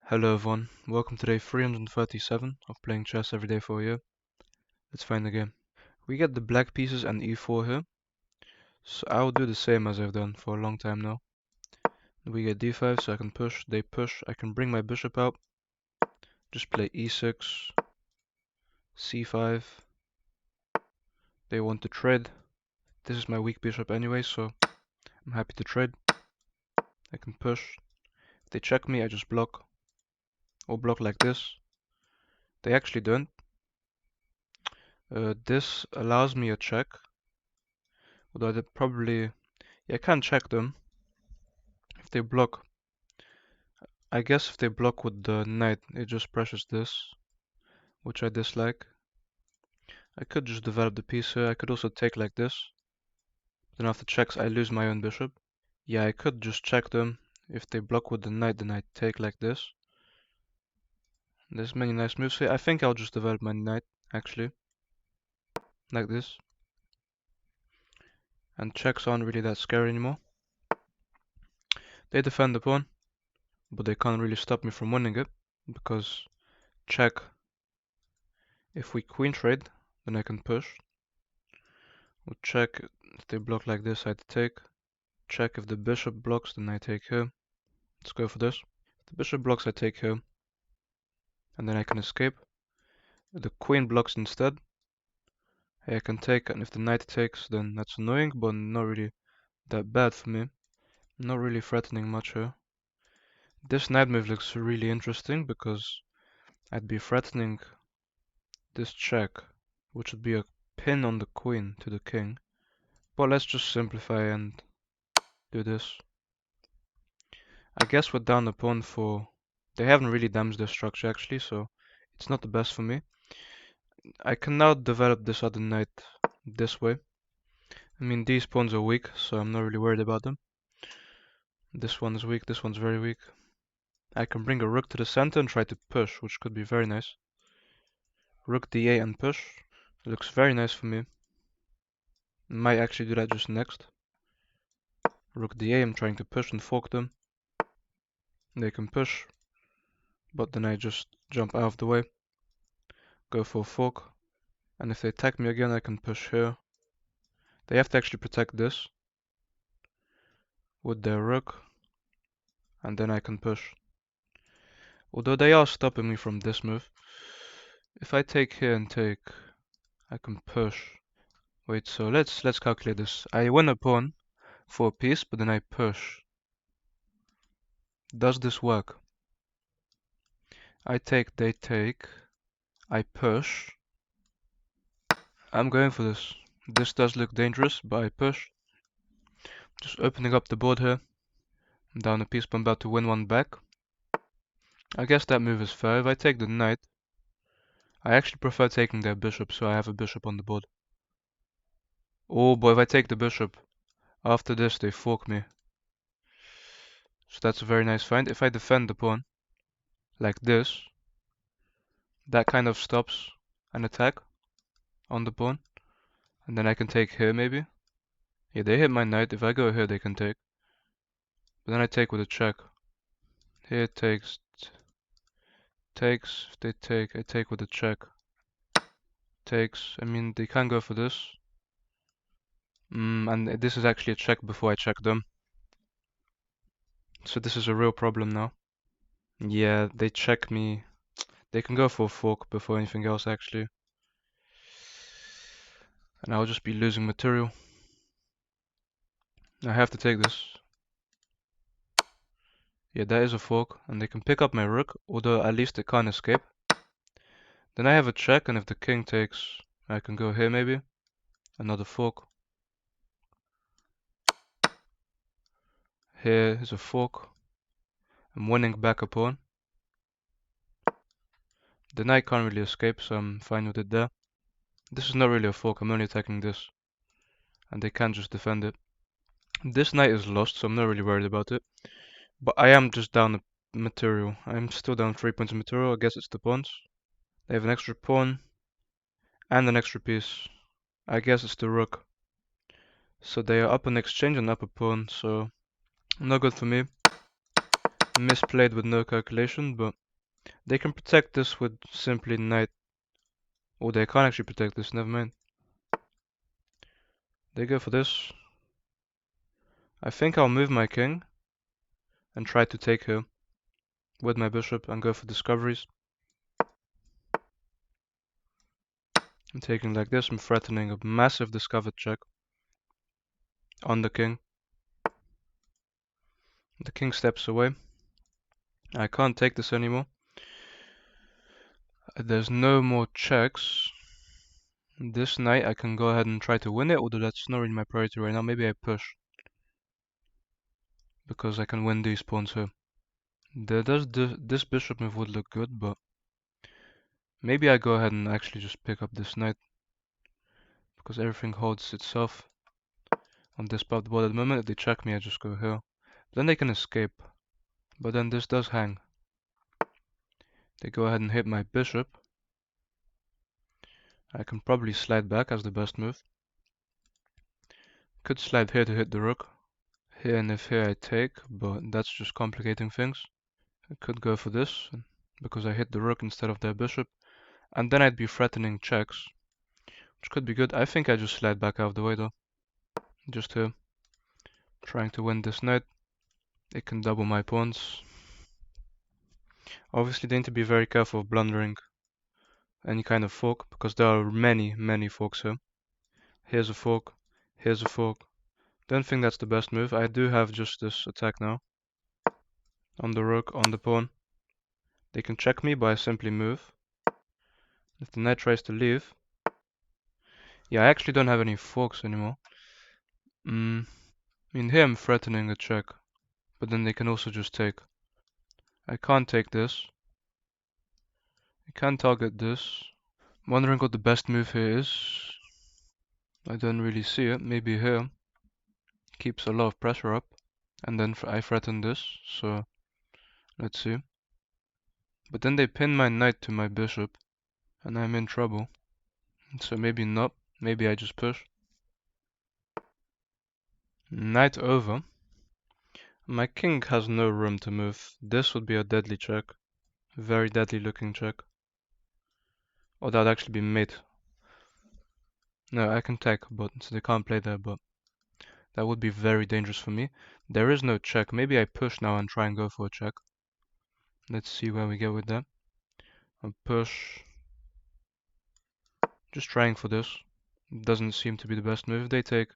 Hello everyone, welcome to day 337 of playing chess every day for a year. Let's find the game. We get the black pieces and e4 here, so I'll do the same as I've done for a long time now. We get d5 so I can push, they push, I can bring my bishop out, just play e6, c5, they want to trade. This is my weak bishop anyway, so I'm happy to trade. I can push, if they check me I just block, or block like this. They actually don't. This allows me a check, although I probably, yeah, I can check them. If they block, I guess if they block with the knight, it just pressures this, which I dislike. I could just develop the piece here. I could also take like this. Then after checks, I lose my own bishop. Yeah, I could just check them. If they block with the knight, then I take like this. There's many nice moves here. I think I'll just develop my knight, actually. Like this. And checks aren't really that scary anymore. They defend the pawn, but they can't really stop me from winning it, because check. If we queen trade, then I can push. We'll check if they block like this, I take. Check if the bishop blocks, then I take here. Let's go for this. If the bishop blocks, I take here. And then I can escape. If the queen blocks instead, I can take, and if the knight takes, then that's annoying, but not really that bad for me. Not really threatening much here. This knight move looks really interesting because I'd be threatening this check, which would be a pin on the queen to the king. But let's just simplify and do this. I guess we're down the pawn for... They haven't really damaged their structure actually, so it's not the best for me. I can now develop this other knight this way. I mean, these pawns are weak, so I'm not really worried about them. This one is weak, this one's very weak. I can bring a rook to the center and try to push, which could be very nice. Rook d8 and push. It looks very nice for me. Might actually do that just next. Rook d8, I'm trying to push and fork them. They can push, but then I just jump out of the way. Go for a fork. And if they attack me again, I can push here. They have to actually protect this with their rook, and then I can push. Although they are stopping me from this move. If I take here and take, I can push. Wait, so let's calculate this. I win a pawn for a piece, but then I push. Does this work? I take, they take, I push. I'm going for this. This does look dangerous, but I push. Just opening up the board here. I'm down a piece, but I'm about to win one back. I guess that move is fair. If I take the knight, I actually prefer taking their bishop, so I have a bishop on the board. Oh boy, if I take the bishop, after this they fork me. So that's a very nice find. If I defend the pawn, like this, that kind of stops an attack on the pawn. And then I can take here maybe. Yeah, they hit my knight. If I go here, they can take. But then I take with a check. Here takes, takes. If they take, I take with a check. Takes. I mean, they can go for this. And this is actually a check before I check them. So this is a real problem now. Yeah, they check me. They can go for a fork before anything else actually. And I'll just be losing material. I have to take this. Yeah, that is a fork, and they can pick up my rook, although at least they can't escape. Then I have a check, and if the king takes, I can go here maybe. Another fork. Here is a fork. I'm winning back a pawn. The knight can't really escape, so I'm fine with it there. This is not really a fork, I'm only attacking this. And they can't just defend it. This knight is lost, so I'm not really worried about it. But I am just down a material. I'm still down 3 points of material, I guess it's the pawns. They have an extra pawn and an extra piece. I guess it's the rook. So they are up on exchange and up a pawn, so not good for me. misplayed with no calculation, but they can protect this with simply knight. Oh, they can't actually protect this, never mind. They go for this. I think I'll move my king and try to take here with my bishop and go for discoveries. I'm taking like this, I'm threatening a massive discovered check on the king. The king steps away. I can't take this anymore. There's no more checks. This knight I can go ahead and try to win it, although that's not really my priority right now. Maybe I push, because I can win these pawns here. This bishop move would look good, but maybe I go ahead and actually just pick up this knight, because everything holds itself on this part of the board at the moment. If they check me, I just go here. Then they can escape, but then this does hang. They go ahead and hit my bishop. I can probably slide back as the best move. Could slide here to hit the rook. Here, and if here I take, but that's just complicating things. I could go for this, because I hit the rook instead of their bishop. And then I'd be threatening checks, which could be good. I think I just slide back out of the way though. Just here. Trying to win this knight. It can double my pawns. Obviously they need to be very careful of blundering any kind of fork, because there are many forks here. Here's a fork. Here's a fork. Don't think that's the best move. I do have just this attack now. On the rook, on the pawn. They can check me, but I simply move. If the knight tries to leave... Yeah, I actually don't have any forks anymore. I mean, here I'm threatening a check, but then they can also just take. I can't take this. I can target this. I'm wondering what the best move here is. I don't really see it. Maybe here. Keeps a lot of pressure up. And then I threaten this, so let's see. But then they pin my knight to my bishop, and I'm in trouble. So maybe not. Maybe I just push. Knight over. My king has no room to move. This would be a deadly check. Very deadly looking check. Or that would actually be mate. No, I can take, but so they can't play there, but that would be very dangerous for me. There is no check. Maybe I push now and try and go for a check. Let's see where we get with that. I'll push. Just trying for this. Doesn't seem to be the best move. If they take,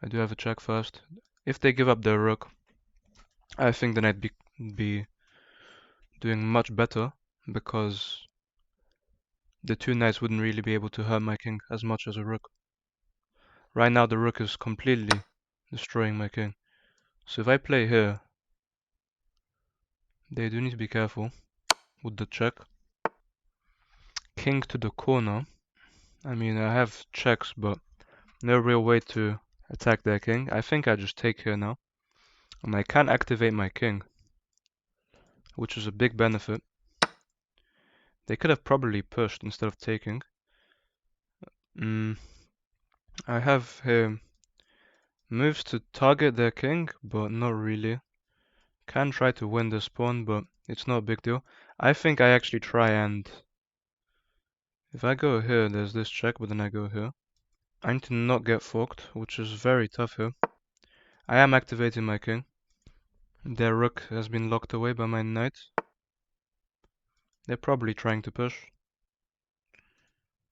I do have a check first. If they give up their rook, I think then I'd be doing much better, because the two knights wouldn't really be able to hurt my king as much as a rook. Right now the rook is completely destroying my king. So if I play here, they do need to be careful with the check. King to the corner. I mean, I have checks, but no real way to attack their king. I think I just take here now. And I can activate my king, which is a big benefit. They could have probably pushed instead of taking. I have here moves to target their king, but not really. Can try to win this pawn, but it's not a big deal. I think I actually try and... If I go here, there's this check, but then I go here. I need to not get forked, which is very tough here. I am activating my king. Their rook has been locked away by my knight. They're probably trying to push.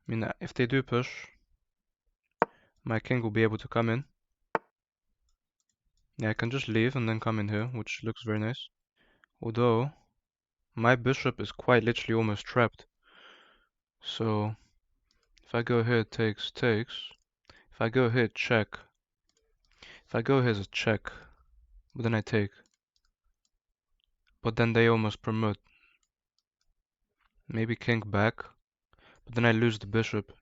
I mean, if they do push, my king will be able to come in. Yeah, I can just leave and then come in here, which looks very nice. Although, my bishop is quite literally almost trapped. So, if I go here, takes. If I go here, check. If I go here, it's a check. But then I take. But then they almost promote. Maybe king back. But then I lose the bishop.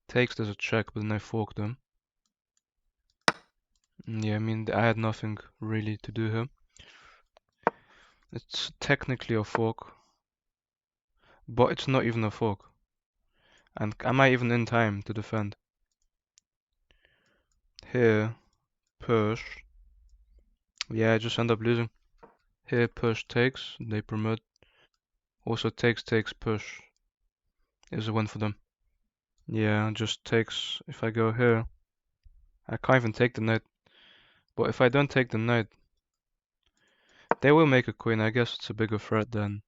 Takes, there's a check, but then I fork them. Yeah, I mean, I had nothing really to do here. It's technically a fork. But it's not even a fork. And am I even in time to defend? Here, push. Yeah, I just end up losing. Here push takes, they promote. Also takes, push is a win for them. Yeah, just takes. If I go here, I can't even take the knight. But if I don't take the knight, they will make a queen. I guess it's a bigger threat than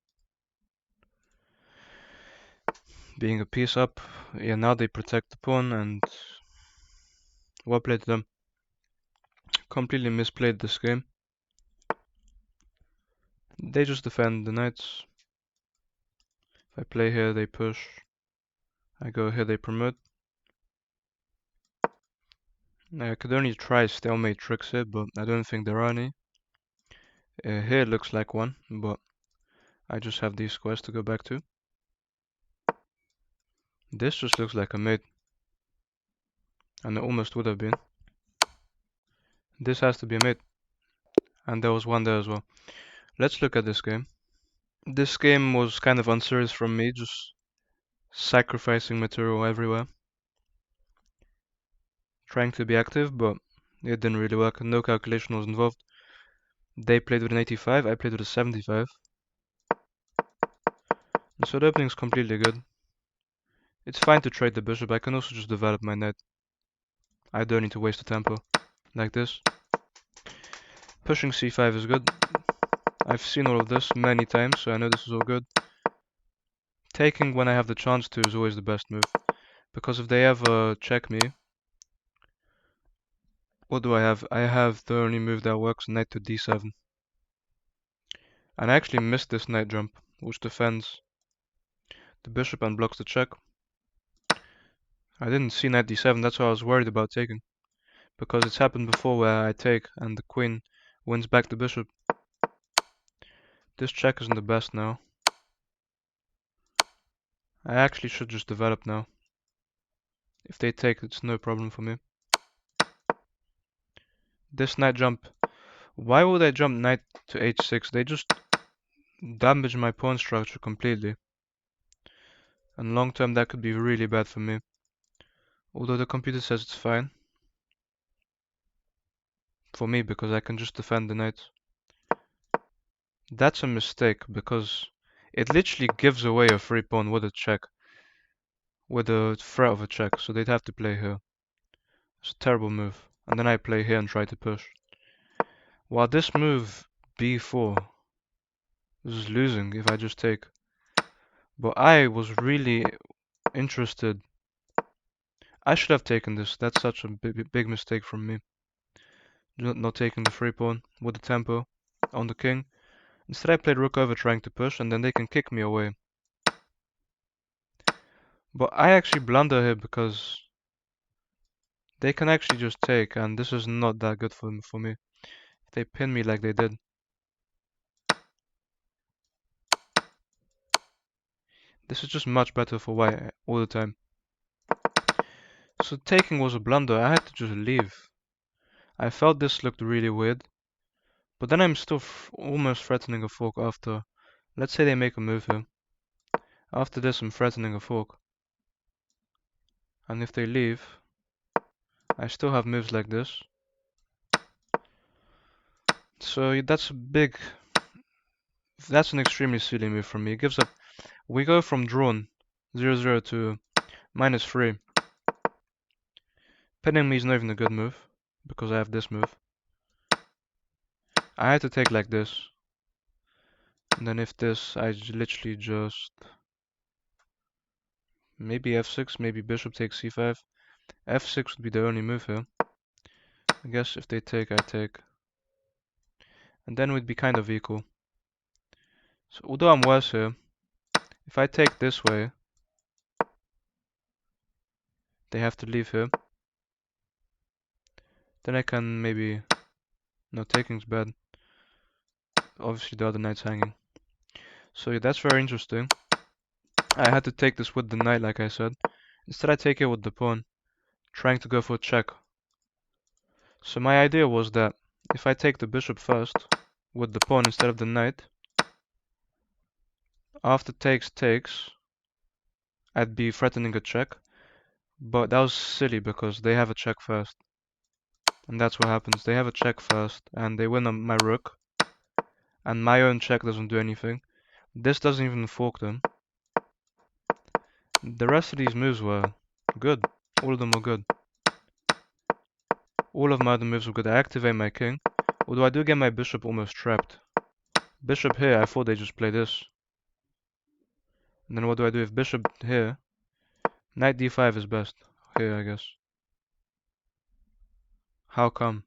being a piece up. Yeah, now they protect the pawn and well played to them. Completely misplayed this game. They just defend the knights. If I play here, they push. I go here, they promote. I could only try stalemate tricks here, but I don't think there are any. Here it looks like one, but I just have these squares to go back to. This just looks like a mate. And it almost would have been. This has to be a mate. And there was one there as well. Let's look at this game. This game was kind of unserious from me, just sacrificing material everywhere. Trying to be active, but it didn't really work. No calculation was involved. They played with an 85, I played with a 75. And so the opening's completely good. It's fine to trade the bishop, I can also just develop my knight. I don't need to waste the tempo, like this. Pushing c5 is good. I've seen all of this many times, so I know this is all good. Taking when I have the chance to is always the best move. Because if they ever check me, what do I have? I have the only move that works, knight to d7. And I actually missed this knight jump, which defends the bishop and blocks the check. I didn't see knight d7, that's why I was worried about taking. Because it's happened before where I take and the queen wins back the bishop. This check isn't the best now. I actually should just develop now. If they take, it's no problem for me. This knight jump. Why would I jump knight to h6? They just damage my pawn structure completely. And long term that could be really bad for me. Although the computer says it's fine. For me, because I can just defend the knight. That's a mistake, because it literally gives away a free pawn with a check. With a threat of a check, so they'd have to play here. It's a terrible move. And then I play here and try to push. While this move, b4, is losing if I just take. But I was really interested. I should have taken this. That's such a big mistake from me. Not taking the free pawn with the tempo on the king. Instead I played rook over trying to push, and then they can kick me away. But I actually blunder here because they can actually just take, and this is not that good for me. If they pin me like they did. This is just much better for white all the time. So taking was a blunder. I had to just leave. I felt this looked really weird. But then I'm still almost threatening a fork after. Let's say they make a move here. After this I'm threatening a fork. And if they leave, I still have moves like this. So that's an extremely silly move from me. It gives up. We go from drawn 0-0 to -3. Pinning me is not even a good move, because I have this move. I had to take like this. And then if this, I literally just... Maybe f6, maybe bishop takes c5. f6 would be the only move here. I guess if they take, I take. And then we'd be kind of equal. So although I'm worse here, if I take this way, they have to leave here. Then I can maybe... No, taking's bad. Obviously the other knight's hanging. So yeah, that's very interesting. I had to take this with the knight, like I said. Instead I take it with the pawn, trying to go for a check. So my idea was that if I take the bishop first, with the pawn instead of the knight, after takes, I'd be threatening a check. But that was silly because they have a check first. And that's what happens. They have a check first, and they win on my rook. and my own check doesn't do anything. This doesn't even fork them. The rest of these moves were good. All of them were good. All of my other moves were good. I activate my king. Although I do get my bishop almost trapped. Bishop here, I thought they just play this. And then what do I do with bishop here? Knight d5 is best. Here, I guess. How come?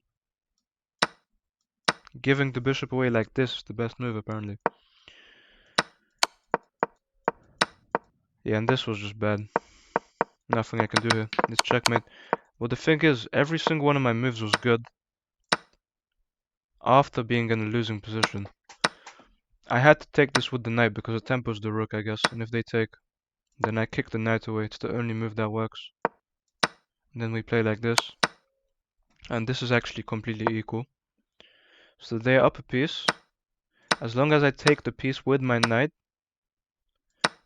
Giving the bishop away like this is the best move, apparently. Yeah, and this was just bad. Nothing I can do here. It's checkmate. Well, the thing is, every single one of my moves was good after being in a losing position. I had to take this with the knight because it tempers the rook, I guess. And if they take, then I kick the knight away. It's the only move that works. And then we play like this. And this is actually completely equal. So they are up a piece. As long as I take the piece with my knight,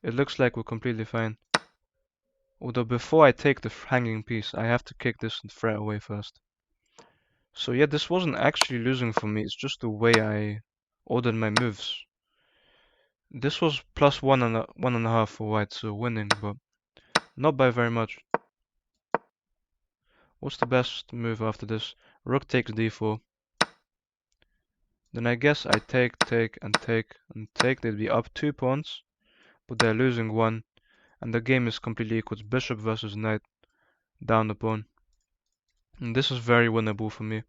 it looks like we're completely fine. Although before I take the hanging piece, I have to kick this threat away first. So yeah, this wasn't actually losing for me. It's just the way I ordered my moves. This was plus 1.5 for white, so winning, but not by very much. What's the best move after this? Rook takes d4. Then I guess I take, and take, and take. They'd be up 2 pawns, but they're losing 1. And the game is completely equal. It's bishop versus knight, down the pawn. And this is very winnable for me.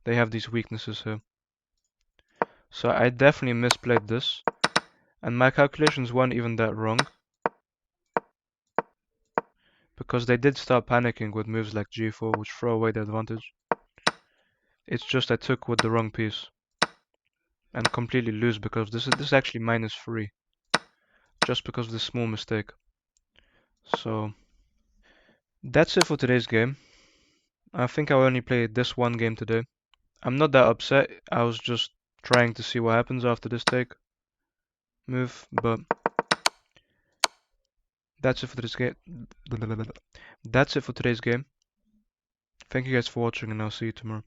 They have these weaknesses here. So I definitely misplayed this. And my calculations weren't even that wrong. Because they did start panicking with moves like g4, which throw away the advantage. It's just I took with the wrong piece. And completely lose because this is actually -3. Just because of this small mistake. So that's it for today's game. I think I'll only play this one game today. I'm not that upset. I was just trying to see what happens after this take move, but that's it for today's game. That's it for today's game. Thank you guys for watching, and I'll see you tomorrow.